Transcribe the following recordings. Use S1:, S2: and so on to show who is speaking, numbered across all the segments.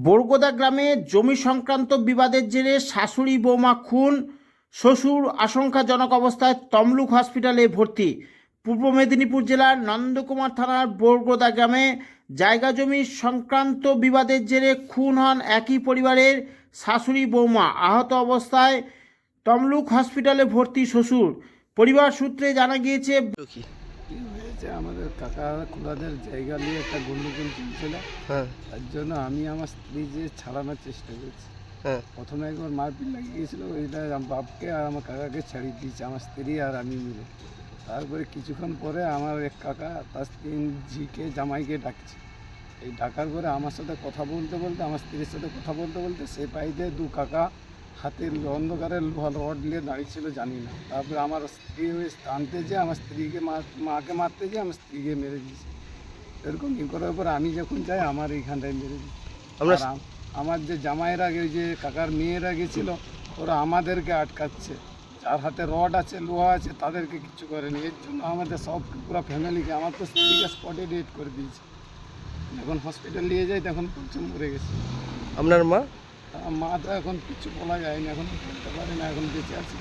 S1: বরগোদা গ্রামে জমি সংক্রান্ত বিবাদের জেরে শাশুড়ি বৌমা খুন, শ্বশুর আশঙ্কাজনক অবস্থায় তমলুক হসপিটালে ভর্তি। পূর্ব মেদিনীপুর জেলার নন্দকুমার থানার বরগোদা গ্রামে জায়গা জমি সংক্রান্ত বিবাদের জেরে খুন হন একই পরিবারের শাশুড়ি বৌমা। আহত অবস্থায় তমলুক হসপিটালে ভর্তি শ্বশুর। পরিবার সূত্রে জানা গিয়েছে,
S2: কি হয়েছে, আমাদের কাকা খুড়াদের জায়গা নিয়ে একটা গন্ডগোল চলছিল। তার জন্য আমি আমার স্ত্রী যে ছাড়ানোর চেষ্টা করছি। প্রথমে একবার মারপিট লাগিয়ে গিয়েছিল, ওইটা আমার বাপকে আর আমার কাকাকে ছাড়িয়ে দিয়েছে, আমার স্ত্রী আর আমি মিলে। তারপরে কিছুক্ষণ পরে আমার এক কাকা তার ঝিকে জামাইকে ডাকছে। এই ডাকার পরে আমার সাথে কথা বলতে বলতে, আমার স্ত্রীর সাথে কথা বলতে বলতে সে পাইতে দু কাকা হাতের অন্ধকারে লোহা রড নিয়ে দাঁড়িয়েছিল, জানি না। তারপরে আমার স্ত্রী ওই টানতে যেয়ে আমার স্ত্রীকে মাকে মারতে যেয়ে আমার স্ত্রীকে মেরে দিয়েছে। এরকম ই করার পর আমি যখন যাই আমার এইখানটায় মেরে দিই। আমার যে জামাইরা ওই যে কাকার মেয়েরা গেছিল, ওরা আমাদেরকে আটকাচ্ছে। যার হাতে রড আছে, লোহা আছে, তাদেরকে কিচ্ছু করেনি। এর জন্য আমাদের সব পুরো ফ্যামিলিকে, আমার তো স্ত্রীকে স্পটে ডেট করে দিয়েছে। যখন হসপিটাল নিয়ে যাই তখন বলছে মরে গেছে।
S3: আপনার মা?
S2: মা তো এখন কিছু বলা যায়নি, এখন বলতে পারি না, এখন বেঁচে আছে।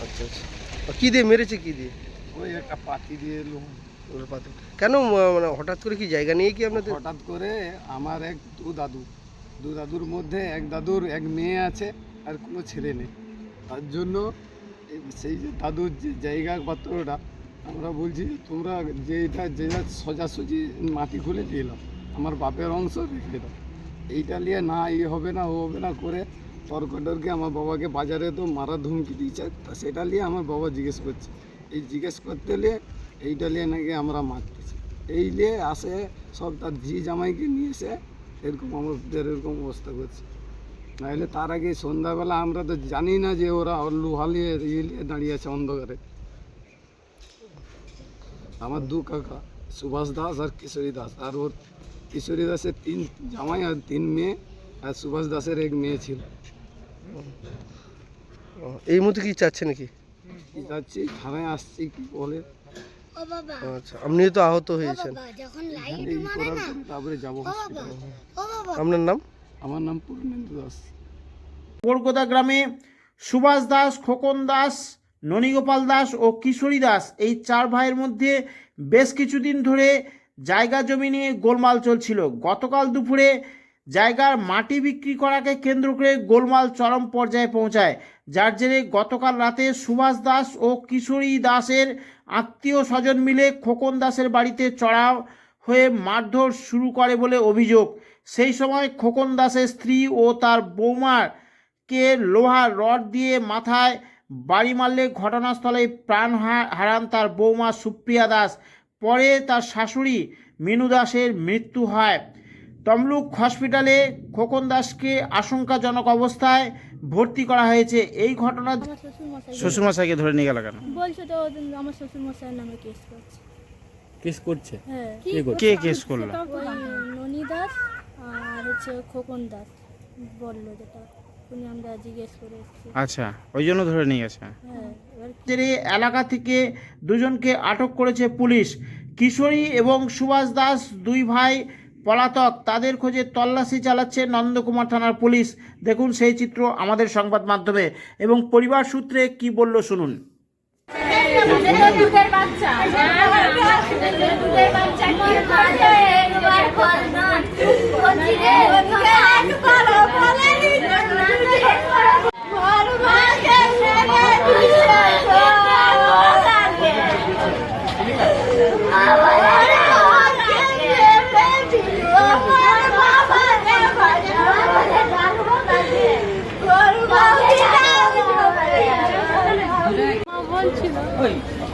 S3: আচ্ছা আচ্ছা, কী দিয়ে মেরেছে? কী দিয়ে?
S2: ওই একটা পাতি দিয়ে এলো।
S3: পাতি কেন? মানে হঠাৎ করে কি জায়গা নিয়ে কি আপনাদের?
S2: হঠাৎ করে আমার দু দাদুর মধ্যে এক দাদুর এক মেয়ে আছে আর কোনো ছেলে নেই। তার জন্য সেই যে দাদুর যে জায়গা পত্রটা আমরা বলছি যে তোমরা যেটা সোজাসুজি মাটি খুলে দিয়ে এলাম, আমার বাপের অংশ রেখে দাও। এইটা নিয়ে না হবে না, ও হবে না করে তর্কটর্কে আমার বাবাকে বাজারে তো মারার ধুমকি দিয়েছে। তা সেটা নিয়ে আমার বাবা জিজ্ঞেস করছে, এই জিজ্ঞেস করতে নিয়ে এইটা নিয়ে নাকি আমরা মারতেছি। এই নিয়ে আসে সব তার ঝি জামাইকে নিয়ে এসে এরকম আমাদের এরকম অবস্থা করছে। নাহলে তার আগে সন্ধ্যাবেলা আমরা তো জানি না যে ওরা লোহা নিয়ে নিয়ে দাঁড়িয়ে আছে অন্ধকারে। আমার দু কাকা, সুভাষ দাস আর কিশোরী দাস, আর ওর কিশোরী দাসের 3 জামাই আর 3 মেয়ে, আর সুভাষ দাসের এক মেয়ে ছিল।
S3: এই মুহূর্তে কি চাচ্ছে নাকি?
S2: যাচ্ছি থানায়, আসছি, কি বলে।
S3: আচ্ছা, আপনি তো আহত হয়েছেন।
S2: এই করার পরে তারপরে যাবো হসপিটালে।
S3: আপনার নাম?
S2: আমার নাম পূর্ণেন্দু দাস।
S1: বরগোদা গ্রামে সুভাষ দাস, খোকন দাস, ননীগোপাল দাস ও কিশোরী দাস, এই 4 ভাইয়ের মধ্যে বেশ কিছুদিন ধরে জায়গা জমি নিয়ে গোলমাল চলছিল। গতকাল দুপুরে জায়গার মাটি বিক্রি করাকে কেন্দ্র করে গোলমাল চরম পর্যায়ে পৌঁছায়, যার জেরে গতকাল রাতে সুভাষ দাস ও কিশোরী দাসের আত্মীয় স্বজন মিলে খোকন দাসের বাড়িতে চড়াও হয়ে মারধর শুরু করে বলে অভিযোগ। সেই সময় খোকন দাসের স্ত্রী ও তার বৌমাকে লোহার রড দিয়ে মাথায় বাড়ি মারলে ঘটনাস্থলে প্রাণ হারান তার বৌমা সুপ্রিয়া দাস। পরে তার শাশুড়ি মিনু দাসের মৃত্যু হয়। তমলুক হসপিটালে খোকন দাসকে আশঙ্কাজনক অবস্থায় ভর্তি করা হয়েছে। এই ঘটনা শ্বশুরমশাইকে ধরে নিয়ে গেল কেন?
S4: বলছে তো আমার শ্বশুরমশাইয়ের নামে কেস করছে।
S5: কেস করছে?
S4: হ্যাঁ।
S1: কে কেস করলো?
S4: ননী দাস আর হচ্ছে খোকন দাস বললো, যেটা উনি আমরা জিজ্ঞেস করে এসেছি।
S1: আচ্ছা, ওই জন্য ধরে নিয়ে গেছে।
S4: হ্যাঁ,
S1: এবার এলাকা থেকে দুজনকে আটক করেছে পুলিশ। কিশোরী এবং সুভাষ দাস 2 ভাই পলাতক, তাদের খোঁজে তল্লাশি চালাচ্ছে নন্দকুমার থানার পুলিশ। দেখুন সেই চিত্র আমাদের সংবাদ মাধ্যমে, এবং পরিবার সূত্রে কি বলল শুনুন।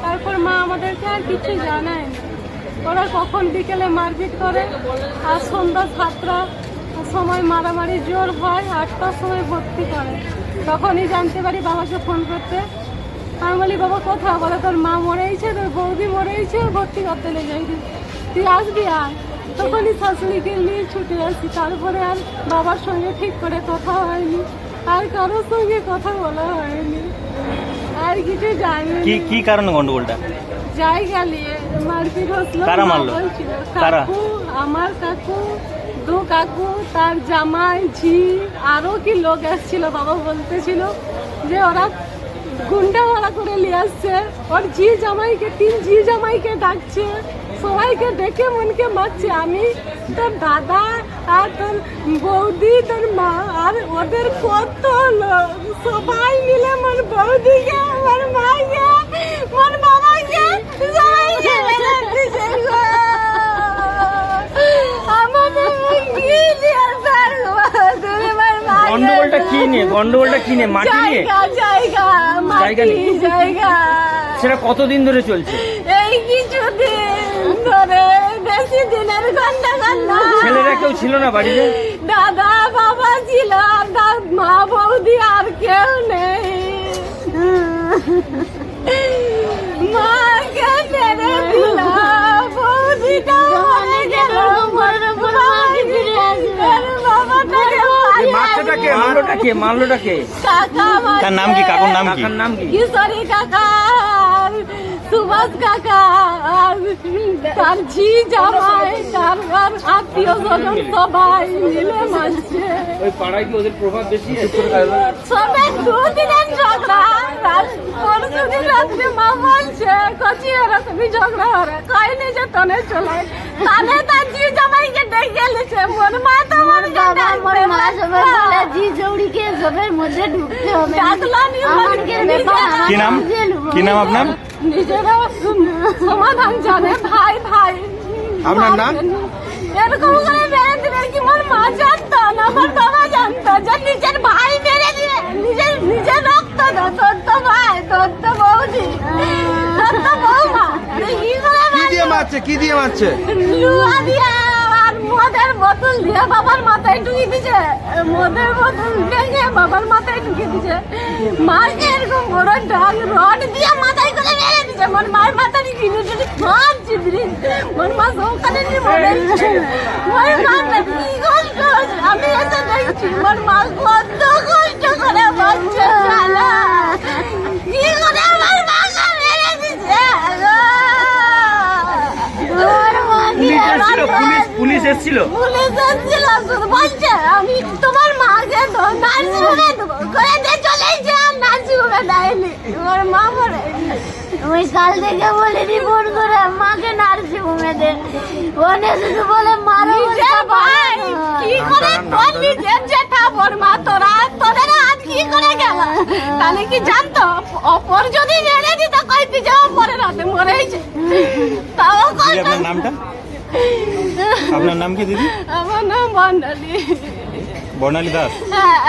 S6: তারপর মা আমাদেরকে আর কিছু জানায় না। ওরা কখন বিকেলে মারপিট করে, আর সন্ধ্যা 7টার সময় মারামারি জোর হয়, 8টার সময় ভর্তি করে। তখনই জানতে পারি, বাবাকে ফোন করতে। আমি বলি, বাবা কথা বলে, তোর মা মরেছে, তোর বৌদি মরেছে, ভর্তি করতে লেগে যাই, তুই আসবি আর। তখনই শাশুড়িকে নিয়ে ছুটে আসি। তারপরে আর বাবার সঙ্গে ঠিক করে কথা হয়নি, আর কারোর সঙ্গে কথা বলা হয়নি, আর কিছু জানি।
S5: কি কারণে গন্ডগোলটা?
S6: জায়গা নিয়ে মারপিট হচ্ছিল।
S5: কারা মারলো?
S6: কাকু, আমার কাকু, দাদু কাকু তার জামাই ঝি আরো কি লোক এসেছিল, বাবা বলতেছিল যে ওরা গুন্ডা ভাড়া করে নিয়ে আসছে, ওর ঝি জামাইকে 3 ঝি জামাইকে ডাকছে, সবাইকে ডেকে মনকে মারছে। আমি তোর দাদা আর তোর বৌদি তোর মা আর ওদের কত লোক সবাই মিলে মোর বৌদিকে আমার মাকে মোর বাবাকে সবাইকে মেরে দিছে গো। আমাদের কি দিয়ে পারবো তুমি আমার মা
S5: গন্ডগোলটা কি নিয়ে? গন্ডগোলটা কি নিয়ে? মাটি নিয়ে?
S6: জায়গা মাটি
S5: নিয়ে?
S6: জায়গা
S5: সেটা কতদিন ধরে চলছে?
S6: এই কিছুদিন ধরে, বেশি দিনের গন্ডগোল না।
S5: ছেলেরা কেউ ছিল না বাড়িতে?
S6: দাদা বাবা ছিল, আর মা বৌদি আর কেউ নেই। মাকে মেরে দিল, বৌদিটা মরে গেল,
S5: মারলোটা কে? মারলোটা কে?
S6: কাকা
S5: তার নাম কি? কাকুর নাম কি? কাকার নাম কি?
S6: কিশোরী কাকা আর সুভাষ কাকা আর তার ঝি জামাই তার আত্মীয় স্বজন সবাই মিলে মারছে।
S5: ওই পাড়ায় কি ওদের প্রভাব বেশি?
S6: সবে 2 দিনের ঝগড়া, পরশু দিন রাত্রে মা বলছে কচি এরকমই ঝগড়া হরে কয়নি যে তনে চলে, তাহলে তার ঝি জামাইকে ডেকে গেছে। মোর মা তো মোর দাদা মোর মা সবে বলে ঝি জৌড়িকে সবের মধ্যে ঢুকতে হবে, ডাকলানি আমাকে।
S5: কি নাম? কি নাম আপনার?
S6: নিজেরা সমাধান জানে ভাই ভাই।
S3: আপনার নাম?
S6: এরকম করে মেরে দিবে কি মোর মা জানতো না, আমার বাবা জানতো যে নিজের ভাই মেরে দিবে, নিজের রক্ত দাও, তোর তো ভাই, তোর তো বৌদি, তোর তো বৌমা, কি করে
S3: কি দিয়ে মারছে? কি দিয়ে মারছে?
S6: লুয়া দিয়ে আর মদের বোতল দিয়ে বাবার মাথায় ঢুকিয়ে দিছে, মদের বোতল ভেঙে বাবার মাথায় ঢুকিয়ে দিছে। মাকে এরকম বড় ডাল রড দিয়ে মাথায় করে মেরে দিছে। মোর মার মাথায় কিনে যদি সব চিবড়ি, মোর মা ওখানে নিয়ে মরে গেছে। মোর মা কি কষ্ট, আমি এসে দেখছি মোর মা কত কষ্ট করে বাচ্চা চালা, কি করে আমার মাকে মেরে দিছে।
S5: পুলিশ এসেছিল?
S6: পুলিশ এসেছিল, বলছে আমি তোমার মাকে নার্সিংহোমে দেবো করে দিয়ে চলে যান, নার্সিংহোমে দেয়নি। আমার মা মরে ওই কাল থেকে বলিনি ফোন করে মাকে নার্সিংহোমে দে, ওনে শুধু বলে মারো ভাই। কি করে তোর নিজের জেঠা বড়মা তোদের হাত কি করে গেল? তাহলে কি জানতো অপর যদি মেরে দিত কইতে যে অপরের হাতে মরেছে, তাও
S5: আপনার নামটা? আপনার নাম কি দিদি?
S6: আমার নাম বর্ণালী।
S5: বর্ণালী দাস।
S6: হ্যাঁ